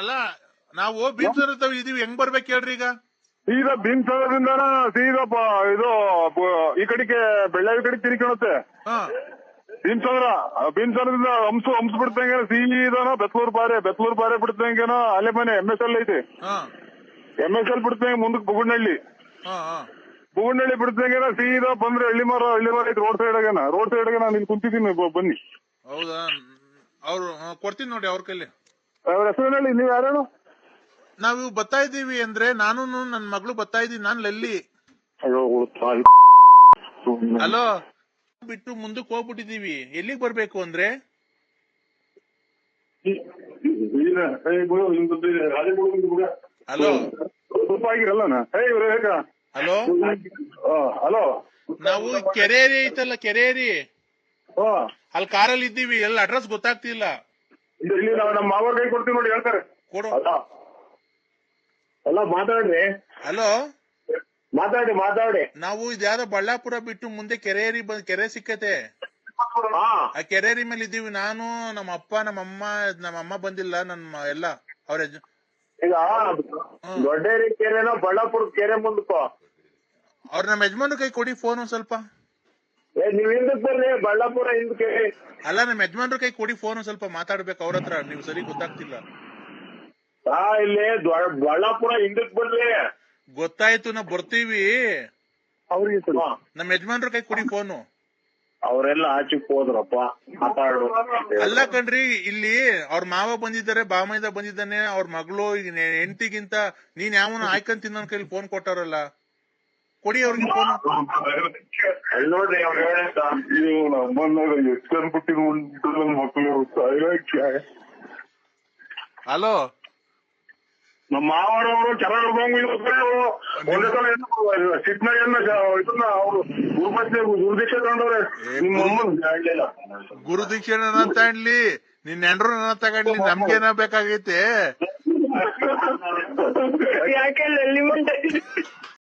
ಅಲ್ಲ ನಾವು ಭೀಮಸರ ಇದೀವಿ, ಹೆಂಗ್ ಬರ್ಬೇಕು ಹೇಳ್ರಿ ಈಗ? ಸೀದಾ ಭೀಮಸಾಗರದಿಂದ ಸೀದಾ ಇದು ಈ ಕಡೆಗೆ ಬೆಳ್ಳಾವಿ ಕಡೆಗೆ ತಿರ್ಕೊಳುತ್ತೆ. ಹಾ ಭೀಮಸಾಗರದಿಂದ ಹಂಸ ಬಿಡ್ತಂಗೆ ಸೀದಾನ ಬೆತ್ಲೂರ್ ಪಾರೆ ಬಿಡ್ತಂಗೇನೋ ಅಲೆ ಮನೆ MSL ಐತಿ. ಹಾ MSL ಬಿಡ್ತಂಗೆ ಮುಂದಕ್ಕೆ ಬುಗುಡ್ನಹಳ್ಳಿ ಹಾ ಹಾ ಬಿಡ್ತಂಗೇನ ಸೀದಾ ಬಂದ್ರೆ ಹಳ್ಳಿ ಮರ ಐತಿ. ರೋಡ್ ಸೈಡ್ಗೆ ನಾನು ಇಲ್ಲಿ ಕುಂತಿದ್ದೀನಿ, ಬನ್ನಿ. ಹೌದಾ? ಅವ್ರು ಕೊಡ್ತೀನಿ ನೋಡಿ ಅವ್ರ ಕೈಲಿ. ಅವ್ರ ಹೆಸರಿನಲ್ಲಿ ನೀವ್ ಯಾರೇನು? ನಾವು ಬರ್ತಾ ಇದೀವಿ ಅಂದ್ರೆ ನಾನು ನನ್ ಮಗಳು ಬರ್ತಾ ಇದೀವಿ. ನಾನ್ ಲಲ್ಲಿ. ಹಲೋ ಬಿಟ್ಟು ಮುಂದಕ್ಕೆ ಹೋಗ್ಬಿಟ್ಟಿದೀವಿ. ಎಲ್ಲಿಗ್ ಬರ್ಬೇಕು ಅಂದ್ರೆ? ಹಲೋ ಸ್ವಲ್ಪ ಆಗಿರಲ್ಲ. ಹಲೋ ಹಲೋ, ನಾವು ಕೆರೇರಿ ಐತಲ್ಲ, ಕೆರೇರಿ ಅಲ್ಲಿ ಕಾರಲ್ಲಿ ಇದ್ದೀವಿ. ಎಲ್ಲ ಅಡ್ರೆಸ್ ಗೊತ್ತಾಗ್ತಿಲ್ಲ. ಇಲ್ಲಿ ನಮ್ಮ ಮಾವರ್ ಕೈ ಕೊಡ್ತೀವಿ ನೋಡಿ, ಹೇಳ್ತಾರೆ. ಕೊಡು. ಎಲ್ಲ ಮಾತಾಡ್ರಿ. ಹಲೋ ಮಾತಾಡಿ. ನಾವು ಇದ್ಯಾವ್ದೋ ಬಳ್ಳಾಪುರ ಬಿಟ್ಟು ಮುಂದೆ ಕೆರೆ ಸಿಕ್ಕತೆ. ಆ ಕೆರೇರಿ ಮೇಲೆ ಇದ್ದೀವಿ. ನಾನು ನಮ್ಮ ಅಪ್ಪ ನಮ್ಮಮ್ಮ ಬಂದಿಲ್ಲ. ನನ್ನ ಎಲ್ಲ ಅವ್ರ ಈಗ ದೊಡ್ಡೇರಿ ಕೆರೆನೋ ಬಳ್ಳಾಪುರ ಕೆರೆ ಮುಂದಕ್ಕೋ ಅವ್ರ ನಮ್ಮ ಯಜಮಾನ್ರ ಕೈ ಕೊಡಿ ಫೋನ್ ಸ್ವಲ್ಪ. ನೀವ್ ಹಿಂದಕ್ ಬರ್ರಿ, ಬಳ್ಳಾಪುರ ಹಿಂದಕ್ಕೆ. ಅಲ್ಲ, ನಮ್ಮ ಯಜಮಾನ್ರ ಕೈ ಕೊಡಿ ಫೋನ್ ಸ್ವಲ್ಪ ಮಾತಾಡ್ಬೇಕು ಅವ್ರ ಹತ್ರ. ನೀವು ಸರಿ ಗೊತ್ತಾಗ್ತಿಲ್ಲ. ಇಲ್ಲಿ ಬಳ್ಳಾಪುರ ಹಿಂದಕ್ ಬರ್ರಿ. ಗೊತ್ತಾಯ್ತು, ನಾವ್ ಬರ್ತೀವಿ. ಅವ್ರಿಗೆ ನಮ್ಮ ಯಜಮಾನ್ರ ಕೈ ಕೊಡಿ ಫೋನು. ಅವರೆಲ್ಲ ಆಚೆಗೆ ಹೋದ್ರಪ್ಪ, ಮಾತಾಡು. ಅಲ್ಲ ಕಣ್ರಿ, ಇಲ್ಲಿ ಅವ್ರ ಮಾವ ಬಂದಿದ್ದಾರೆ, ಬಾಮೈದ ಬಂದಿದ್ದಾನೆ, ಅವ್ರ ಮಗಳು ಹೆಂಡತಿಗಿಂತ ನೀನ್ ಯಾವನ ಆಯ್ಕಂತ ನನ್ ಕೈಲಿ ಫೋನ್ ಕೊಟ್ಟಾರಲ್ಲ, ಕೊಡಿ ಅವ್ರಿಗೆ ಫೋನ್. ನೋಡ್ರಿ ಅವ್ರು ನಮ್ಮನ್ನ ಎಷ್ಟು ಅನ್ಬಿಟ್ಟಿನ ನನ್ ಮಕ್ಕಳು. ಹಲೋ, ನಮ್ಮ ಮಾವರವರು ಚೆನ್ನಾಗಿ ಒಂದೇ ಸಲ ಸಿಟ್ನಾಗ ಇದನ್ನ ಅವರು ಗುರುದೀಕ್ಷೆ ತಗೊಂಡವ್ರೆ. ಗುರುದೀಕ್ಷೆ ನನ್ನ ತಗೊಂಡ್ಲಿ, ನಿನ್ ಹೆಂಡ್ರು ನನ್ನ ತಗೊಂಡ್ಲಿ, ನಮ್ಗೇನ ಬೇಕಾಗೈತೆ? ಯಾಕೆ